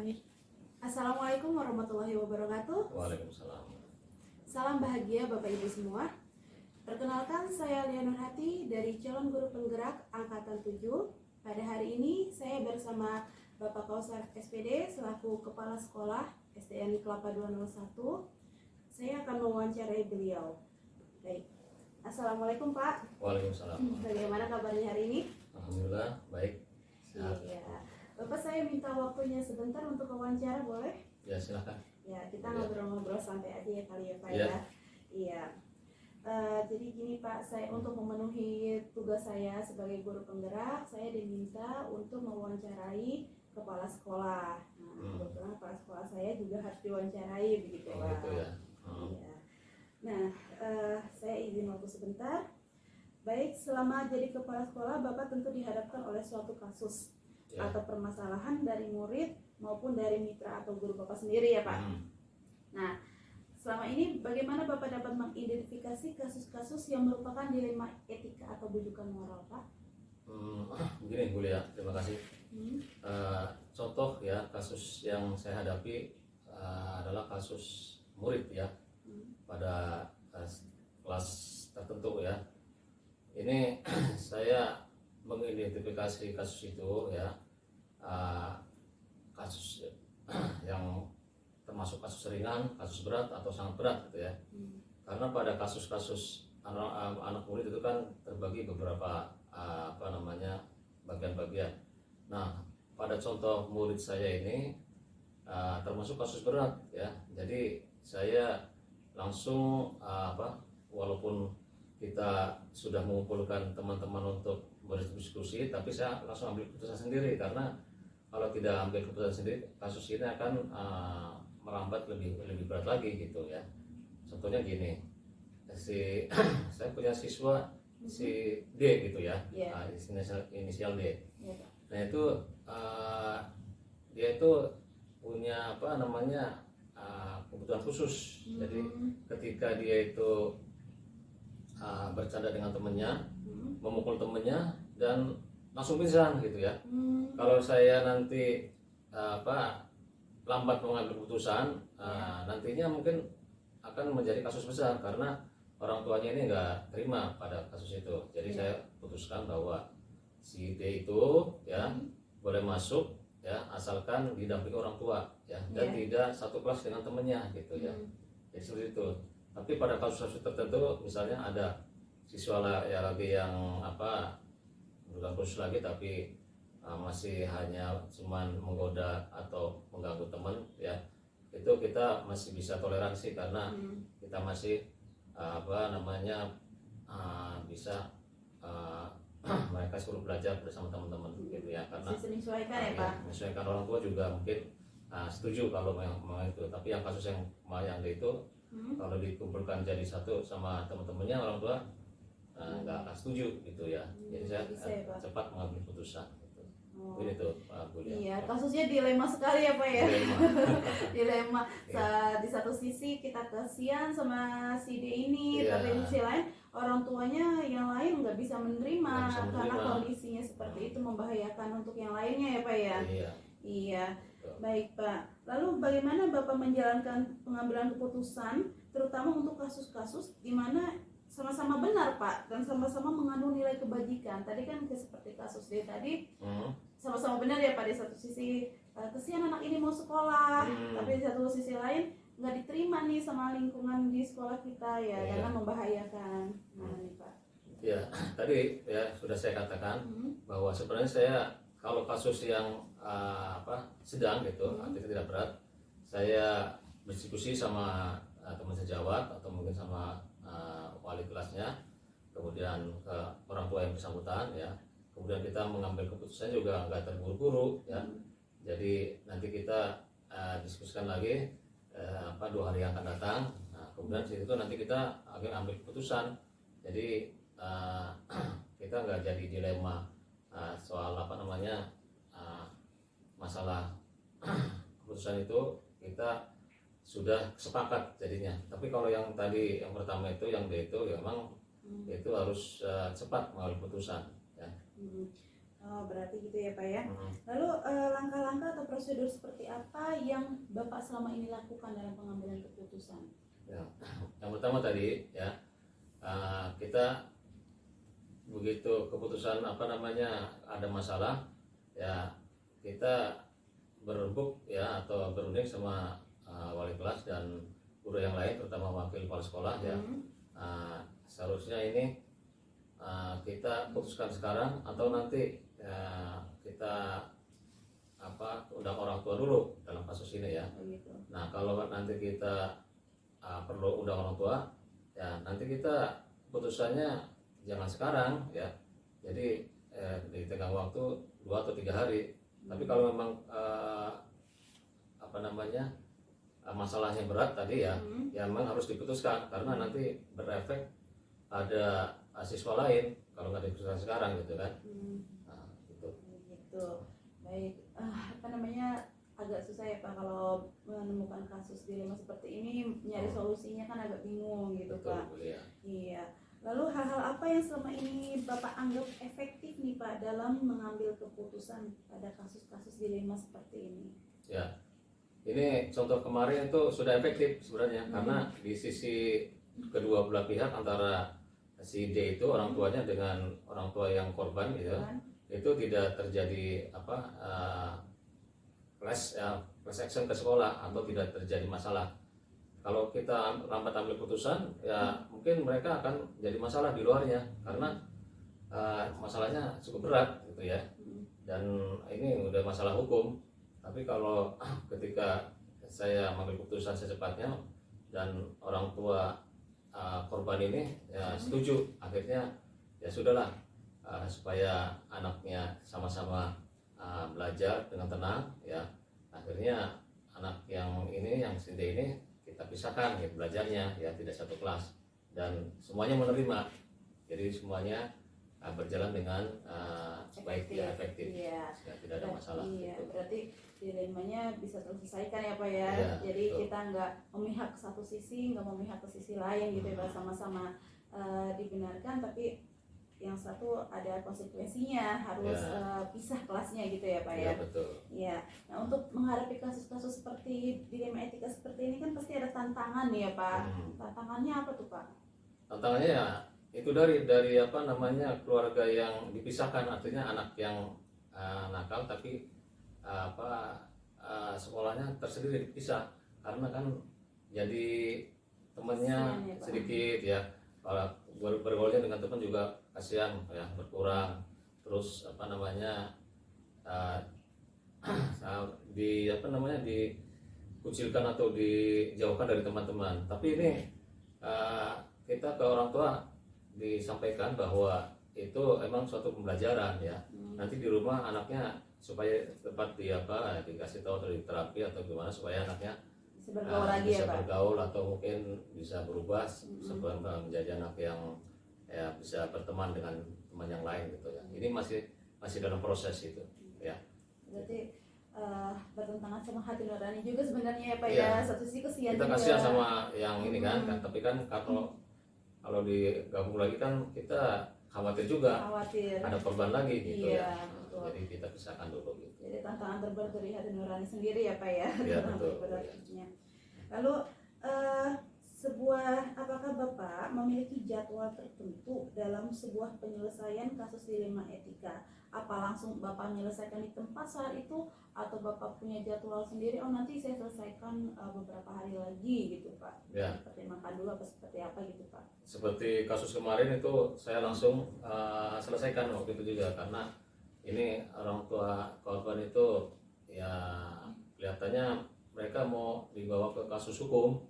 Bismillahirrahmanirrahim. Assalamualaikum warahmatullahi wabarakatuh. Waalaikumsalam. Salam bahagia Bapak Ibu semua. Perkenalkan, saya Lia Nurhati dari calon guru penggerak Angkatan 7. Pada hari ini saya bersama Bapak Kausar SPD selaku Kepala Sekolah SDN Kelapa 201. Saya akan mewawancarai beliau. Baik. Assalamualaikum Pak. Waalaikumsalam. Bagaimana kabarnya hari ini? Alhamdulillah baik. Sehat. Iya. Bapak, saya minta waktunya sebentar untuk wawancara, boleh? Ya silakan. Ya, kita Ya. ngobrol-ngobrol santai aja ya kali ya Pak Ya. ya. Iya. Jadi gini Pak, saya untuk memenuhi tugas saya sebagai guru penggerak, saya diminta untuk mewawancarai kepala sekolah. Nah, kebetulan kepala sekolah saya juga harus diwawancarai begitu Oh, Pak. gitu ya. Iya. Nah, saya izin waktu sebentar. Baik, selama jadi kepala sekolah, Bapak tentu dihadapkan oleh suatu kasus Ya. atau permasalahan dari murid maupun dari mitra atau guru Bapak sendiri ya Pak. Nah, selama ini bagaimana Bapak dapat mengidentifikasi kasus-kasus yang merupakan dilema etika atau bujukan moral Pak? Begini Bu Lia, terima kasih. Hmm. Contoh ya kasus yang saya hadapi adalah kasus murid ya pada kelas tertentu ya. Ini saya mengidentifikasi kasus itu ya, kasus yang termasuk kasus ringan, kasus berat atau sangat berat gitu ya. Karena pada kasus-kasus anak murid itu kan terbagi beberapa bagian-bagian. Nah, pada contoh murid saya ini termasuk kasus berat ya. Jadi saya langsung walaupun kita sudah mengumpulkan teman-teman untuk berdiskusi, tapi saya langsung ambil keputusan sendiri karena kalau tidak ambil keputusan sendiri, kasus ini akan merambat lebih berat lagi gitu ya. Contohnya gini, saya punya siswa si D gitu ya, Yeah. Inisial D. Ya, Pak. Nah itu dia itu punya kebutuhan khusus. Jadi ketika dia itu bercanda dengan temennya, memukul temennya dan langsung pingsan gitu ya. Kalau saya nanti lambat mengambil keputusan, nantinya mungkin akan menjadi kasus besar karena orang tuanya ini nggak terima pada kasus itu. Jadi saya putuskan bahwa si D itu ya boleh masuk ya asalkan didampingi orang tua ya dan tidak satu kelas dengan temennya gitu ya. Jadi seperti itu. Tapi pada kasus-kasus tertentu misalnya ada siswa lagi yang bukan khusus lagi tapi masih hanya cuman menggoda atau mengganggu teman ya, itu kita masih bisa toleransi karena kita masih bisa mereka suruh belajar bersama teman-teman gitu ya, karena Menyesuaikan ya Pak. menyesuaikan. Orang tua juga mungkin setuju kalau memang itu. Tapi yang kasus yang itu kalau dikumpulkan jadi satu sama teman-temannya, orang tua nggak akan setuju gitu ya. Jadi saya Bisa ya, Pak. cepat mengambil keputusan gitu. Ini tuh Pak Bu Lia. Iya, kasusnya dilema sekali ya Pak ya. Dilema. Dilema. Di satu sisi kita kasihan sama si D ini, Iya. tapi di sisi lain orang tuanya yang lain nggak bisa menerima Nggak bisa karena menerima. kondisinya seperti itu membahayakan untuk yang lainnya ya Pak ya. Iya. Iya. Baik Pak. Lalu bagaimana Bapak menjalankan pengambilan keputusan terutama untuk kasus-kasus di mana sama-sama benar Pak dan sama-sama mengandung nilai kebajikan. Tadi kan seperti kasus D tadi sama-sama benar ya Pak, di satu sisi kesian anak ini mau sekolah, tapi di satu sisi lain nggak diterima nih sama lingkungan di sekolah kita ya, karena membahayakan. Nah nih Pak. Ya, tadi ya sudah saya katakan bahwa sebenarnya saya kalau kasus yang sedang gitu, artinya tidak berat, saya berdiskusi sama teman sejawat atau mungkin sama wali kelasnya, kemudian ke orang tua yang bersangkutan ya. Kemudian kita mengambil keputusan juga nggak terburu-buru ya. Jadi nanti kita diskusikan lagi 2 hari yang akan datang. Nah, kemudian di situ nanti kita akan ambil keputusan. Jadi kita nggak jadi dilema soal masalah keputusan itu, kita sudah sepakat jadinya. Tapi kalau yang tadi yang pertama itu yang D itu ya memang itu harus cepat mengambil keputusan ya. Oh, berarti gitu ya Pak ya. Hmm. Lalu langkah-langkah atau prosedur seperti apa yang Bapak selama ini lakukan dalam pengambilan keputusan? Ya. Yang pertama tadi ya, kita begitu keputusan ada masalah ya, kita berembuk ya atau berunding sama wali kelas dan guru yang lain, terutama wakil kepala sekolah ya. Seharusnya ini kita putuskan sekarang atau nanti ya, kita undang orang tua dulu dalam kasus ini ya. Begitu. Nah kalau nanti kita perlu undang orang tua ya, nanti kita putusannya jangan sekarang ya, jadi di tengah waktu 2 atau 3 hari. Tapi kalau memang masalahnya berat tadi ya, ya memang harus diputuskan karena nanti berefek pada siswa lain kalau nggak diputuskan sekarang gitu kan. Nah, gitu. Begitu. Baik, agak susah ya Pak kalau menemukan kasus dilema seperti ini, nyari solusinya kan agak bingung gitu. Betul, Pak. ya. Iya. Lalu hal-hal apa yang selama ini Bapak anggap efektif nih Pak dalam mengambil keputusan pada kasus-kasus dilema seperti ini? Ya, ini contoh kemarin itu sudah efektif sebenarnya karena di sisi kedua belah pihak antara si D itu orang tuanya dengan orang tua yang korban gitu, itu tidak terjadi class action ke sekolah atau tidak terjadi masalah. Kalau kita lambat ambil keputusan ya mungkin mereka akan jadi masalah di luarnya karena masalahnya cukup berat gitu ya, dan ini udah masalah hukum. Tapi kalau ketika saya mengambil keputusan secepatnya dan orang tua korban ini ya setuju, akhirnya ya sudahlah, supaya anaknya sama-sama belajar dengan tenang ya, akhirnya anak yang Cindy ini kita pisahkan gitu belajarnya ya, tidak satu kelas dan semuanya menerima, jadi semuanya berjalan dengan baik ya, efektif ya, tidak ada masalah iya, gitu. berarti dilemanya bisa terselesaikan ya Pak ya, Ya, jadi betul. kita nggak memihak ke satu sisi, nggak memihak ke sisi lain gitu ya Pak, sama-sama dibenarkan, tapi yang satu ada konsekuensinya, harus pisah kelasnya gitu ya Pak ya. Ya, betul. Ya, nah untuk menghadapi kasus-kasus seperti dilema etika seperti ini kan pasti ada tantangan ya Pak. Tantangannya apa tuh Pak? Tantangannya ya itu dari keluarga yang dipisahkan, artinya anak yang nakal tapi sekolahnya tersendiri dipisah karena kan jadi temannya Kasian ya, Pak. sedikit ya, kalau bergaulnya dengan teman juga kasihan ya, berkurang, terus dikucilkan atau dijauhkan dari teman-teman. Tapi ini kita ke orang tua disampaikan bahwa itu emang suatu pembelajaran ya. Nanti di rumah anaknya supaya tepat dikasih tahu dari terapi atau gimana supaya anaknya Bisa bergaul lagi bisa ya Pak. bergaul atau mungkin bisa berubah sebelum menjadi anak yang ya bisa berteman dengan teman yang lain gitu ya. Ini masih dalam proses itu ya. Berarti bertentangan sama hati nurani juga sebenarnya ya Pak Iya. ya. Satu sisi kesian Kita juga. kasihan sama yang ini kan, tapi kan kalau digabung lagi kan kita khawatir juga Khawatir. ada korban lagi gitu Iya, ya. betul. Jadi kita pisahkan dulu gitu. Jadi tantangan terberat dari hati nurani sendiri ya Pak ya. Iya, dalam betul. beratnya. Lalu apakah Bapak memiliki jadwal tertentu dalam sebuah penyelesaian kasus dilema etika? Apa langsung Bapak menyelesaikan di tempat saat itu atau Bapak punya jadwal sendiri? Oh nanti saya selesaikan beberapa hari lagi gitu Pak. Ya. Pertimbangkan dulu apa seperti apa gitu Pak. Seperti kasus kemarin itu saya langsung selesaikan waktu itu juga karena ini orang tua korban itu ya kelihatannya mereka mau dibawa ke kasus hukum.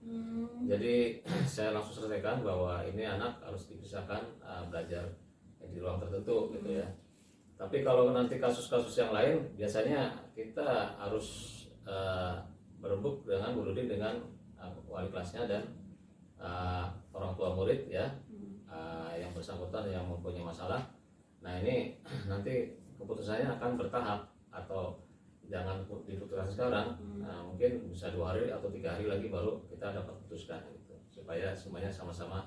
Jadi saya langsung selesaikan bahwa ini anak harus dipisahkan belajar di ruang tertentu gitu ya. Tapi kalau nanti kasus-kasus yang lain biasanya kita harus berembuk dengan berunding dengan wali kelasnya dan orang tua murid ya, yang bersangkutan yang mempunyai masalah. Nah ini nanti keputusannya akan bertahap atau jangan diputuskan sekarang, mungkin bisa 2 hari atau 3 hari lagi baru kita dapat putuskan gitu, supaya semuanya sama-sama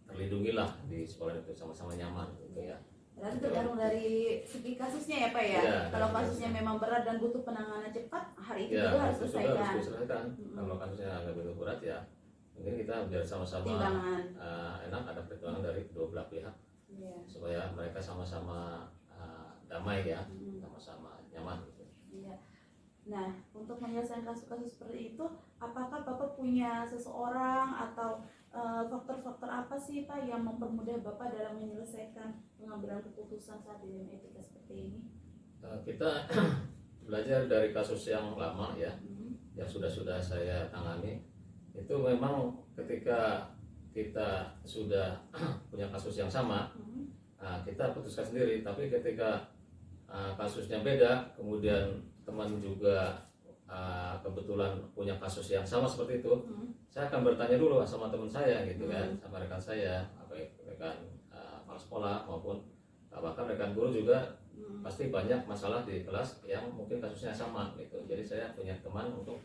terlindungi lah di sekolah itu, sama-sama nyaman gitu ya. Berarti tergantung dari segi kasusnya ya Pak ya. Iya, Kalau dari kasusnya kasusnya. memang berat dan butuh penanganan cepat, hari itu Ya, juga harus itu juga selesaikan. harus diselesaikan. Mm-mm. Kalau kasusnya agak begitu berat ya, mungkin kita biar sama-sama Timbangan. enak, ada pertimbangan dari kedua belah pihak Iya. supaya mereka sama-sama damai ya, Mm-mm. sama-sama nyaman gitu. Iya. Nah, untuk menyelesaikan kasus-kasus seperti itu, apakah Bapak punya seseorang atau faktor-faktor apa sih Pak yang mempermudah Bapak dalam menyelesaikan pengambilan keputusan saat dilema etika seperti ini? Kita belajar dari kasus yang lama ya, Hmm. yang sudah saya tangani. Itu memang ketika kita sudah punya kasus yang sama, Hmm. kita putuskan sendiri. Tapi ketika kasusnya beda, kemudian teman juga kebetulan punya kasus yang sama seperti itu, Hmm. saya akan bertanya dulu sama teman saya gitu kan, sama rekan saya, baik rekan kepala sekolah maupun bahkan rekan guru juga. Hmm. Pasti banyak masalah di kelas yang mungkin kasusnya sama gitu. Jadi saya punya teman untuk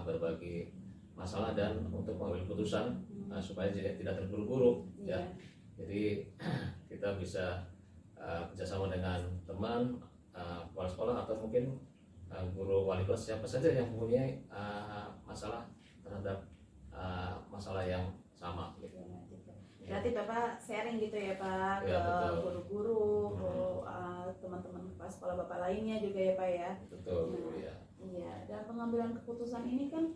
berbagi masalah dan untuk mengambil keputusan supaya tidak terburu-buru ya. Iya. Jadi kita bisa kerjasama dengan teman, kepala sekolah atau mungkin guru wali kelas, siapa saja yang mempunyai masalah terhadap masalah yang sama gitu. Berarti Bapak sharing gitu ya Pak Ya, ke betul. guru-guru, ke teman-teman kepala sekolah Bapak lainnya juga ya Pak ya. Betul Nah, ya. Iya, dan pengambilan keputusan ini kan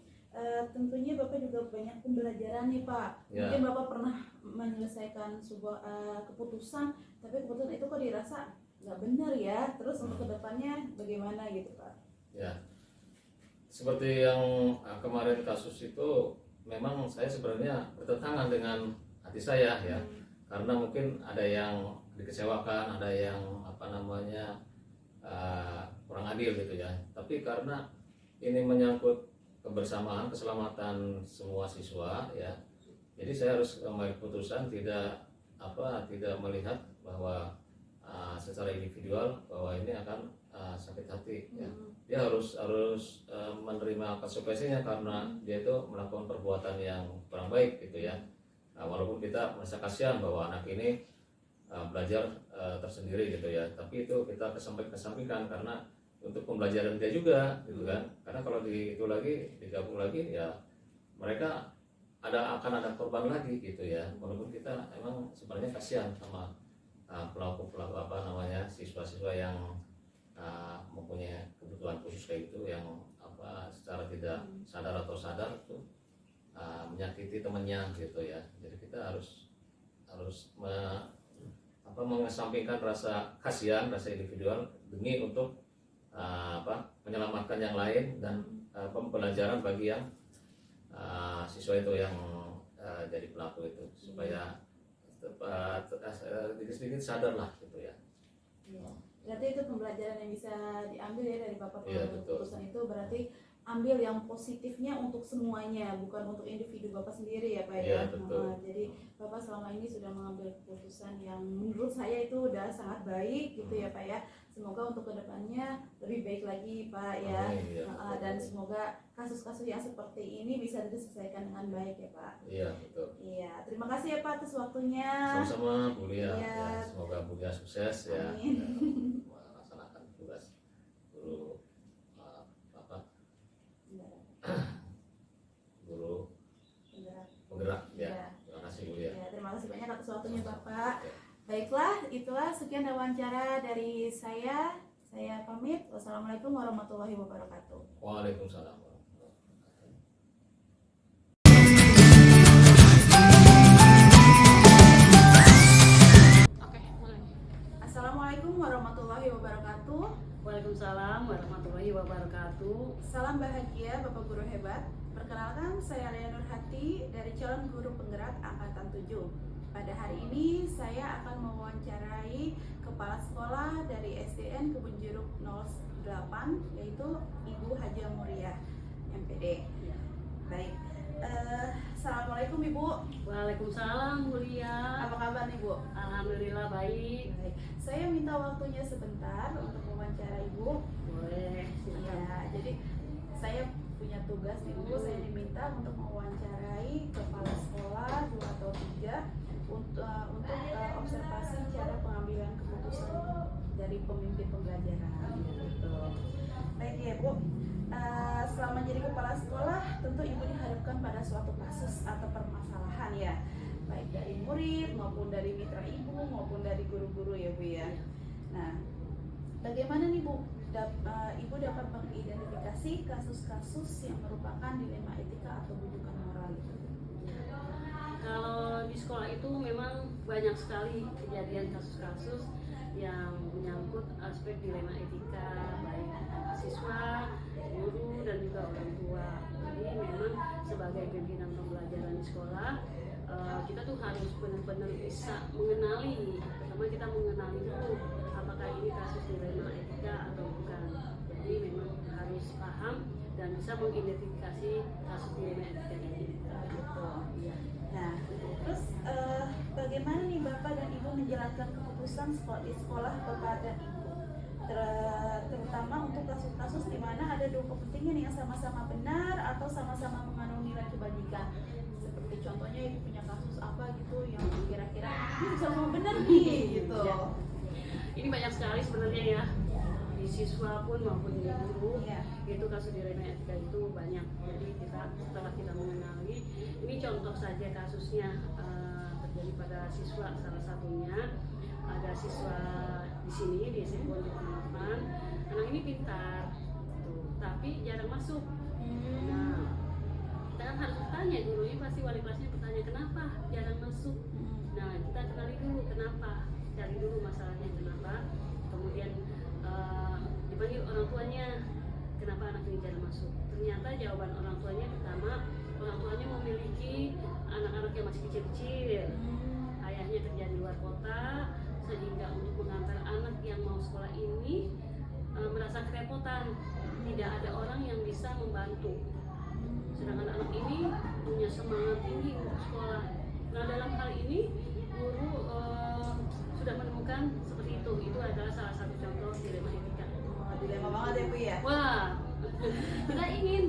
tentunya Bapak juga banyak pembelajaran nih Pak. Ya. Mungkin Bapak pernah menyelesaikan sebuah keputusan, tapi keputusan itu kok dirasa nggak benar ya. Terus untuk kedepannya bagaimana gitu Pak? Ya, seperti yang kemarin kasus itu, memang saya sebenarnya bertentangan dengan hati saya ya, karena mungkin ada yang dikecewakan, ada yang kurang adil gitu ya. Tapi karena ini menyangkut kebersamaan, keselamatan semua siswa ya, jadi saya harus mengambil keputusan tidak melihat bahwa secara individual bahwa ini akan sakit hati ya. Dia harus menerima konsekuensinya karena dia itu melakukan perbuatan yang kurang baik gitu ya. Walaupun kita merasa kasihan bahwa anak ini belajar tersendiri gitu ya, tapi itu kita kesampingkan karena untuk pembelajaran dia juga gitu kan. Karena kalau digabung lagi ya, mereka akan ada korban lagi gitu ya. Walaupun kita emang sebenarnya kasihan sama pelaku siswa-siswa yang mempunyai kebutuhan khusus kayak gitu, yang secara tidak sadar atau sadar itu menyakiti temannya gitu ya. Jadi kita harus mengesampingkan rasa kasihan, rasa individual demi untuk menyelamatkan yang lain dan pembelajaran bagi yang siswa itu yang jadi pelaku itu, supaya sedikit-sedikit sadar lah gitu ya. Iya. Berarti itu pembelajaran yang bisa diambil ya dari Bapak Iya, pengambil betul. keputusan itu, berarti ambil yang positifnya untuk semuanya, bukan untuk individu Bapak sendiri ya Pak ya. Iya, betul. Jadi Bapak selama ini sudah mengambil keputusan yang menurut saya itu udah sangat baik gitu ya Pak ya. Semoga untuk kedepannya lebih baik lagi Pak ya. Amin, iya, betul. Dan semoga kasus-kasus yang seperti ini bisa diselesaikan dengan baik ya Pak. Iya, betul. Iya, terima kasih ya Pak atas waktunya. Sama-sama Bu Lia. Iya. Ya, semoga Bu Lia sukses ya. Amin. Melaksanakan tugas guru guru penggerak ya. Iya. Terima kasih Bu Lia. Ya, terima kasih banyak atas waktunya Bapak. Ya. Baiklah, itulah sekian wawancara dari saya. Saya pamit. Wassalamualaikum warahmatullahi wabarakatuh. Waalaikumsalam. Assalamualaikum warahmatullahi wabarakatuh. Waalaikumsalam warahmatullahi wabarakatuh. Salam bahagia Bapak Guru hebat. Perkenalkan, saya Lea Nurhati dari calon guru penggerak angkatan 7. Pada hari ini saya akan mewawancarai kepala sekolah dari SDN Kebun Jeruk 08, yaitu Ibu Haja Muria MPD. Baik. Assalamualaikum Ibu. Waalaikumsalam Mulia. Apa kabar nih Bu? Alhamdulillah baik. Baik. Saya minta waktunya sebentar untuk mewawancara Ibu. Boleh. Silakan. Ya, jadi saya punya tugas nih Bu, saya diminta untuk mewawancarai kepala sekolah 2 atau 3 untuk observasi cara pengambilan keputusan dari pemimpin pembelajaran gitu. Baik ya Bu, selama jadi kepala sekolah tentu Ibu dihadapkan pada suatu kasus atau permasalahan ya, baik dari murid maupun dari mitra Ibu maupun dari guru-guru ya Bu ya. Nah, bagaimana nih Bu, Ibu dapat mengidentifikasi kasus-kasus yang merupakan dilema etika atau bujukan moral itu? Kalau di sekolah itu memang banyak sekali kejadian kasus-kasus yang menyangkut aspek dilema etika, baik siswa, guru, dan juga orang tua. Jadi memang sebagai pimpinan pembelajaran di sekolah, kita tuh harus benar-benar bisa mengenali. Pertama kita mengenali dulu apakah ini kasus dilema etika atau bukan. Jadi memang harus paham dan bisa mengidentifikasi kasus dilema etika ini. Gitu. Nah, terus bagaimana nih Bapak dan Ibu menjalankan keputusan di sekolah Bapak dan Ibu? Terutama untuk kasus-kasus di mana ada dua kepentingan yang sama-sama benar atau sama-sama mengandung nilai kebajikan. Seperti contohnya Ibu punya kasus apa gitu yang kira-kira ini sama benar nih gitu. Ya. Ini banyak sekali sebenarnya ya, di siswa pun maupun di guru. Ya. Itu kasus dilema etika itu banyak. Jadi setelah kita mengenali, ini contoh saja kasusnya terjadi pada siswa. Salah satunya ada siswa di sini di SMP teman-teman. Anak ini pintar, tuh, tapi jarang masuk. Nah, kita kan harus bertanya, gurunya pasti wali kelasnya bertanya kenapa jarang masuk. Nah, kita kenali dulu kenapa, cari dulu masalahnya kenapa. Kemudian dipanggil orang tuanya, kenapa anak ini jarang masuk. Ternyata jawaban orang tuanya pertama, orang tuanya memiliki anak-anak yang masih kecil-kecil. Ayahnya kerja di luar kota, sehingga untuk mengantar anak yang mau sekolah ini merasa kerepotan, tidak ada orang yang bisa membantu. Sedangkan anak ini punya semangat tinggi untuk sekolah. Nah, dalam hal ini guru sudah menemukan seperti itu. Itu adalah salah satu contoh dilema etika. Dilema banget ya Bu ya. Wah, kita ingin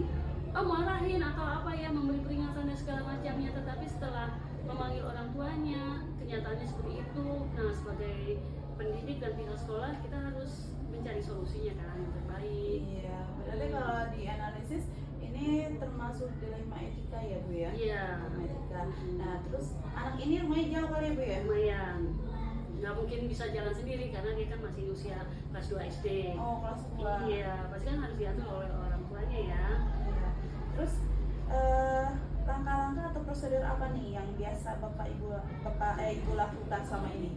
marahin atau apa ya, memberi peringatan dan segala macamnya, tetapi setelah memanggil orang tuanya, kenyataannya seperti itu. Nah, sebagai pendidik dan pihak sekolah, kita harus mencari solusinya kan yang terbaik. Iya, berarti kalau dianalisis ini termasuk dilema etika ya Bu ya? Iya. Dilema etika. Nah, terus anak ini rumahnya jauh kali ya Bu ya? Lumayan. Nggak mungkin bisa jalan sendiri karena dia kan masih usia kelas 2 SD. Oh, kelas 2. Iya, pasti kan harus diatur oleh orang tuanya ya. Iya. Terus langkah-langkah atau prosedur apa nih yang biasa Ibu lakukan selama ini?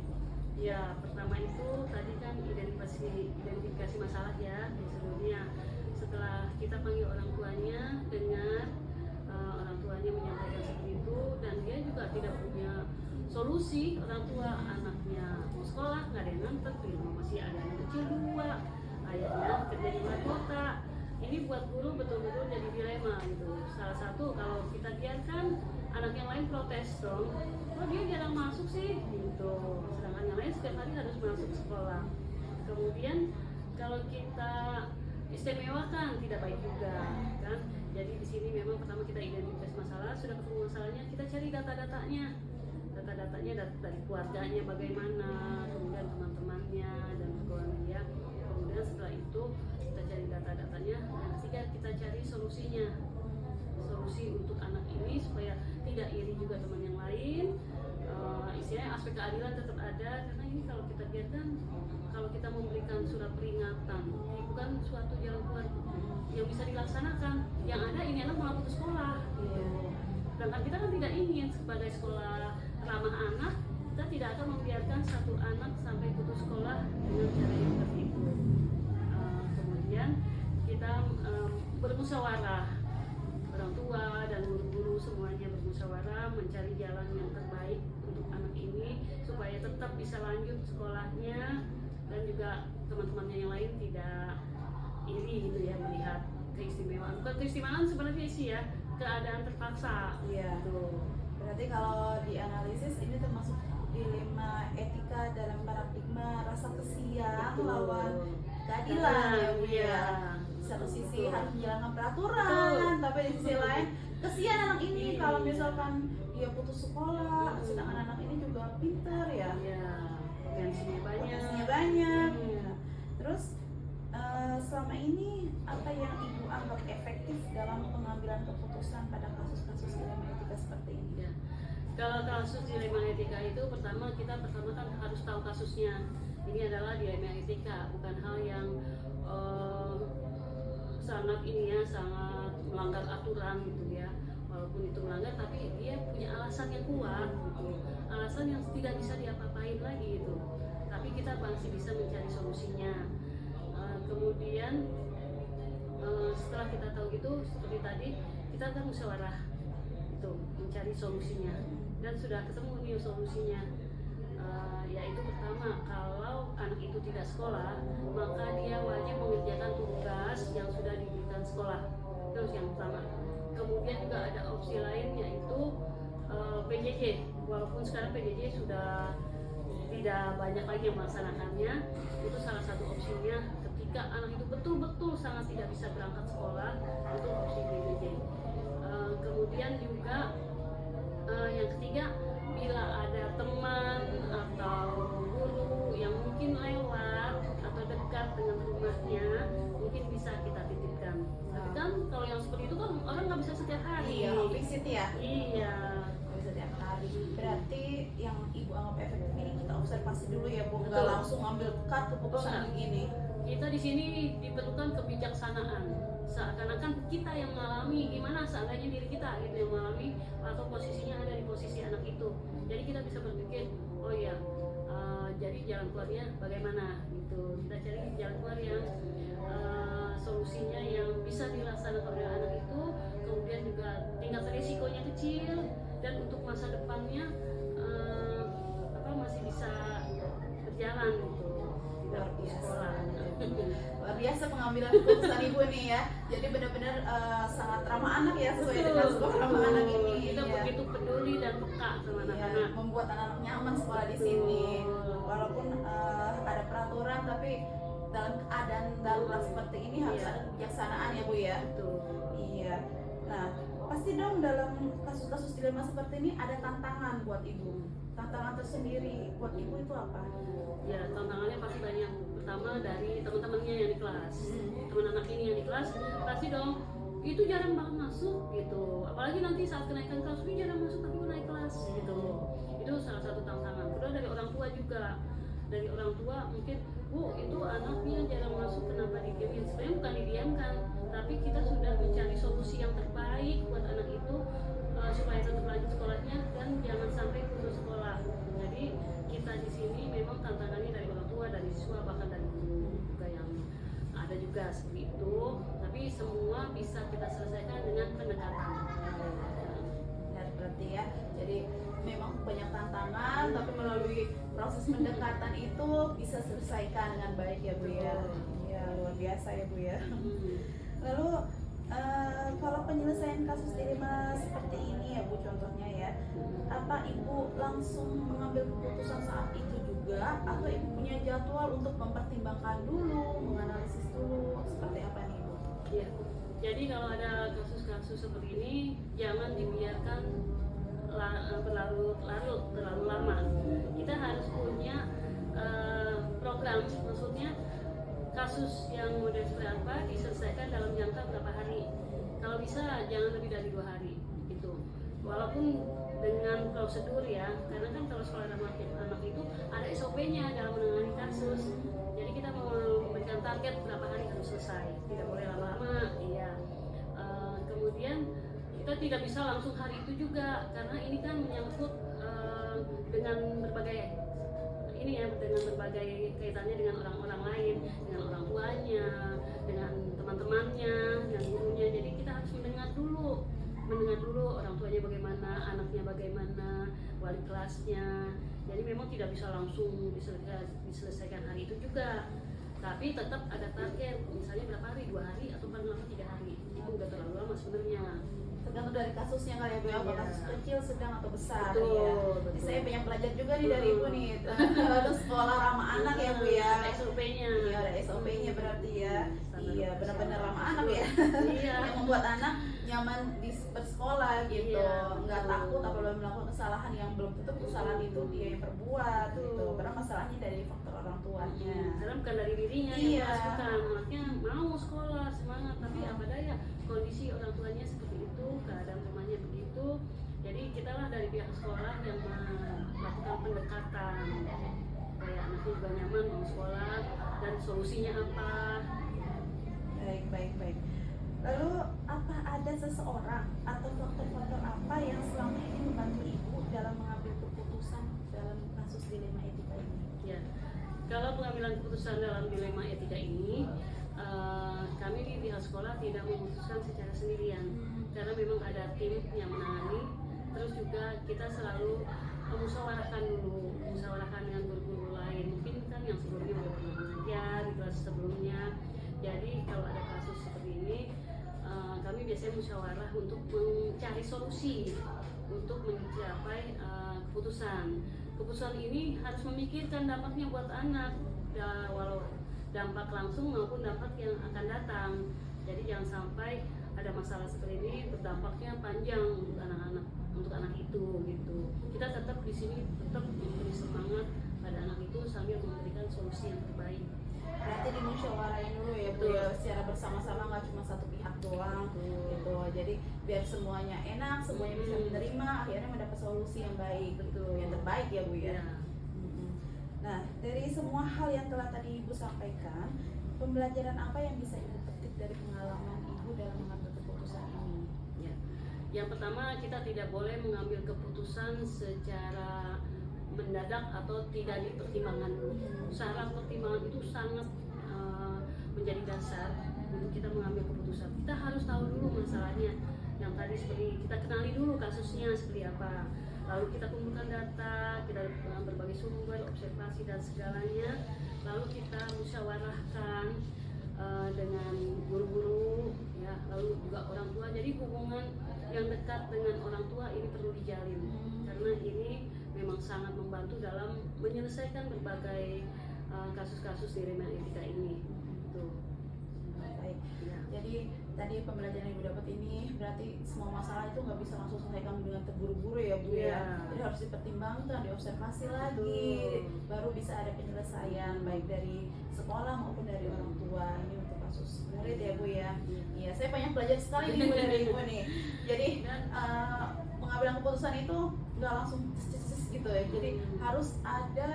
Ya, pertama itu tadi kan identifikasi masalah ya sebelumnya. Setelah kita panggil orang tuanya, dengar orang tuanya menyampaikan seperti itu, dan dia juga tidak punya solusi. Orang tua anaknya mau sekolah, nggak ada yang nganter, di rumah masih ada anak kecil 2, ayahnya kerja di luar kota. Ini buat guru betul-betul jadi dilema gitu. Salah satu, kalau kita biarkan anak yang lain protes dong, oh dia jarang masuk sih gitu, sedangkan yang lain setiap hari harus masuk sekolah. Kemudian kalau kita istimewakan tidak baik juga kan. Jadi di sini memang pertama kita identifikasi masalah, sudah ketemu masalahnya, kita cari data-datanya dari keluarganya bagaimana, kemudian teman-temannya dan lingkungan dia. Kemudian setelah itu kita cari data-datanya, dan ketiga kita cari solusi untuk anak ini supaya tidak iri juga teman yang lain. Istilahnya aspek keadilan tetap ada, karena ini kalau kita biarkan, kalau kita memberikan surat peringatan, ini bukan suatu jalan keluar yang bisa dilaksanakan. Yang ada ini anak malah putus sekolah. Sedangkan kita kan tidak ingin sebagai sekolah ramah anak, kita tidak akan membiarkan satu anak sampai putus sekolah dengan cara yang seperti itu. Kemudian kita bermusyawarah, orang tua dan guru-guru semuanya bermusyawarah mencari jalan yang terbaik untuk anak ini supaya tetap bisa lanjut sekolahnya, dan juga teman-temannya yang lain tidak iri gitu ya melihat keistimewaan. Bukan keistimewaan sebenarnya sih ya, keadaan terpaksa. Iya. Gitu. Berarti kalau dianalisis ini termasuk dilema etika dalam paradigma rasa kesiang Betul. lawan keadilan ya Bu ya. Iya. satu sisi harus menjalankan peraturan, tapi di sisi lain kesian anak ini kalau misalkan dia putus sekolah, sedangkan anak ini juga pintar ya, potensinya potensinya banyak. Ya. Terus selama ini apa yang ibu anggap efektif dalam pengambilan keputusan pada kasus-kasus dilema etika seperti ini? Ya. Kalau kasus dilema etika itu pertama kan harus tahu kasusnya. Ini adalah dilema etika, bukan hal yang sangat melanggar aturan gitu ya. Walaupun itu melanggar, tapi dia punya alasan yang kuat gitu. Alasan yang tidak bisa diapa-apain lagi gitu. Tapi kita masih bisa mencari solusinya. Kemudian setelah kita tahu gitu, seperti tadi kita akan musyawarah itu mencari solusinya, dan sudah ketemu nih solusinya. Yaitu pertama, kalau anak itu tidak sekolah, maka dia wajib mengerjakan tugas yang sudah diberikan sekolah. Terus yang pertama. Kemudian juga ada opsi lain, yaitu PJJ. Walaupun sekarang PJJ sudah tidak banyak lagi yang melaksanakannya, itu salah satu opsinya. Ketika anak itu betul-betul sangat tidak bisa berangkat sekolah, itu opsi PJJ. Kemudian juga yang ketiga, bila ada teman atau guru yang mungkin lewat atau dekat dengan rumahnya, mungkin bisa kita titipkan. Tapi kan kalau yang seperti itu kan orang nggak bisa setiap hari. Iya, visit ya. Iya. Nggak bisa setiap hari. Berarti yang ibu anggap efektif ini kita observasi dulu ya, Bu. Nggak Betul. langsung ambil cut keputusan Betul. begini. Kita di sini diperlukan kebijaksanaan. Seakan-akan kita yang mengalami, gimana seandainya diri kita gitu yang mengalami atau posisinya ada di posisi anak itu. Jadi kita bisa berpikir, oh ya, jadi jalan keluarnya bagaimana gitu. Kita cari jalan keluar yang solusinya yang bisa dilaksanakan oleh anak itu. Kemudian juga tingkat risikonya kecil, dan untuk masa depannya masih bisa berjalan gitu. Tidak perlu sekolah. Luar biasa pengambilan keputusan ibu nih ya. Jadi benar-benar sangat ramah anak ya, sesuai dengan sekolah ramah anak ini. Kita ya. begitu peduli dan peka sama Ya, anak-anak. membuat anak-anak nyaman sekolah di sini. Walaupun ada peraturan, tapi dalam keadaan darurat seperti ini harus Iya. ada kebijaksanaan ya, Bu ya. Betul. Iya. Nah, pasti dong dalam kasus-kasus dilema seperti ini ada tantangan buat ibu. Tantangan tersendiri buat ibu itu apa? Ya, tantangannya pasti banyak. Pertama dari teman-temannya yang di kelas. Teman anak ini yang di kelas pasti dong, itu jarang banget masuk gitu. Apalagi nanti saat kenaikan kelas, ini jarang masuk tapi naik kelas gitu. Itu salah satu tantangan. Kedua dari orang tua juga. Dari orang tua mungkin, Bu, itu anaknya jarang masuk, kenapa didiamin? Sebenarnya bukan didiamkan, tapi kita sudah mencari solusi yang terbaik buat anak itu supaya tetap lanjut sekolahnya dan jangan sampai putus sekolah. Jadi kita di sini memang tantangannya dari orang tua, dari siswa, bahkan dari guru juga yang ada juga seperti itu. Tapi semua bisa kita selesaikan dengan pendekatan. Benar berarti ya. Jadi memang banyak tantangan, tapi melalui proses pendekatan itu bisa selesaikan dengan baik ya, Bu ya. Ya, luar biasa ya, Bu ya. Lalu kalau penyelesaian kasus dilema seperti ini ya, Bu, contohnya ya, apa ibu langsung mengambil keputusan saat itu juga, atau ibu punya jadwal untuk mempertimbangkan dulu, menganalisis dulu, seperti apa nih, Bu? Ya. Jadi kalau ada kasus-kasus seperti ini, jangan dibiarkan berlarut-larut terlalu lama. Kita harus punya program, maksudnya kasus yang model seperti apa diselesaikan dalam jangka berapa hari. Kalau bisa jangan lebih dari 2 hari gitu. Walaupun dengan prosedur ya, karena kan kalau sekolah ramah anak itu ada SOP-nya dalam menangani kasus. Jadi kita mau memberikan target berapa hari harus selesai, tidak boleh lama-lama. Iya. Kemudian kita tidak bisa langsung hari itu juga, karena ini kan menyangkut dengan berbagai dengan berbagai kaitannya dengan orang-orang lain, dengan orang tuanya, dengan teman-temannya, dengan gurunya. Jadi kita harus mendengar dulu orang tuanya bagaimana, anaknya bagaimana, wali kelasnya. Jadi memang tidak bisa langsung diselesaikan hari itu juga, tapi tetap ada target, misalnya berapa hari, 2 hari atau paling lama 3 hari. Itu udah terlalu lama sebenarnya. tergantung dari kasusnya kali ya Bu, apa Iya. kasus kecil, sedang atau besar Betul, ya. betul. Jadi saya banyak belajar juga nih dari Ibu nih. Harus sekolah ramah anak ya Bu ya. SOP-nya. Iya, ada SOP-nya berarti ya. Standar Iya, operasional. benar-benar ramah anak ya. Iya. Yang membuat anak nyaman di bersekolah gitu. Iya, Nggak betul. takut apabila melakukan kesalahan yang belum tentu kesalahan itu dia yang perbuat gitu. Betul. Karena masalahnya dari faktor orang tuanya. Karena bukan dari dirinya Iya. yang memasukkan, anaknya mau sekolah semangat, tapi apa daya kondisi orang tuanya seperti itu, keadaan rumahnya begitu. Jadi kita lah dari pihak sekolah yang melakukan pendekatan supaya anaknya juga nyaman mau sekolah dan solusinya apa. Baik. Lalu apa ada seseorang atau faktor-faktor apa yang selama ini membantu Ibu dalam mengambil keputusan dalam kasus dilema etika ini? Ya, kalau pengambilan keputusan dalam dilema etika ini, kami di pihak sekolah tidak memutuskan secara sendirian, karena memang ada tim yang menangani. Terus juga kita selalu musyawarahkan dengan guru-guru lain. Mungkin kan yang sebelumnya udah pernah mengajar di kelas sebelumnya. Jadi kalau ada kasus seperti ini, kami biasanya musyawarah untuk mencari solusi untuk mencapai keputusan. Keputusan ini harus memikirkan dampaknya buat anak, walau dampak langsung maupun dampak yang akan datang. Jadi jangan sampai ada masalah seperti ini berdampaknya panjang untuk anak itu gitu. Kita tetap di sini tetap memberi semangat pada anak itu sambil memberikan solusi yang terbaik. Berarti dimusyawarahin dulu ya Bu Betul. ya, secara bersama-sama, nggak cuma satu pihak doang gitu. Jadi biar semuanya enak, semuanya bisa menerima, akhirnya mendapat solusi yang baik gitu, yang terbaik ya Bu ya. Ya. Nah, dari semua hal yang telah tadi Ibu sampaikan, pembelajaran apa yang bisa Ibu petik dari pengalaman Ibu dalam mengambil keputusan ini? Ya. Yang pertama, kita tidak boleh mengambil keputusan secara mendadak atau tidak dipertimbangkan dulu. Syarat pertimbangan itu sangat menjadi dasar untuk kita mengambil keputusan. Kita harus tahu dulu masalahnya. Yang tadi seperti kita kenali dulu kasusnya seperti apa. Lalu kita kumpulkan data, kita berbagai sumber, observasi dan segalanya. Lalu kita musyawarahkan dengan guru-guru, ya, lalu juga orang tua. Jadi hubungan yang dekat dengan orang tua ini perlu dijalin, karena ini memang sangat membantu dalam menyelesaikan berbagai kasus-kasus dilema etika ini. Tuh. Baik. Ya. Jadi tadi pembelajaran yang Ibu dapat ini berarti semua masalah itu nggak bisa langsung selesaikan dengan terburu-buru ya Bu ya. Iya. Jadi harus dipertimbangkan, diobservasi lagi, Betul. baru bisa ada penyelesaian baik dari sekolah maupun dari orang tua. Ini untuk kasus murid ya Bu ya. Iya, saya banyak belajar sekali nih Bu dari Ibu nih. Jadi pengambilan keputusan itu nggak langsung ces gitu ya. Jadi harus ada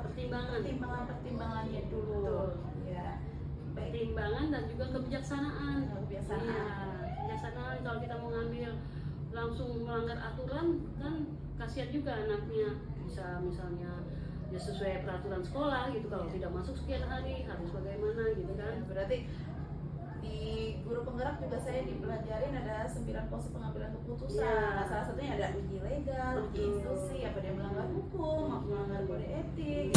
pertimbangannya dulu. Betul. Ya. Baik. Pertimbangan dan juga kebijaksanaan. Kebiasaan. Iya, kebijaksanaan. Kalau kita mau ngambil langsung melanggar aturan kan kasihan juga anaknya. Bisa misalnya ya sesuai peraturan sekolah gitu, kalau tidak masuk sekian hari harus bagaimana gitu kan. Berarti di guru penggerak juga saya dipelajarin ada 9 pose pengambilan keputusan. Ya. Nah, salah satunya ada uji legal, uji Betul. instruksi, apa dia melanggar hukum, apa melanggar kode etik.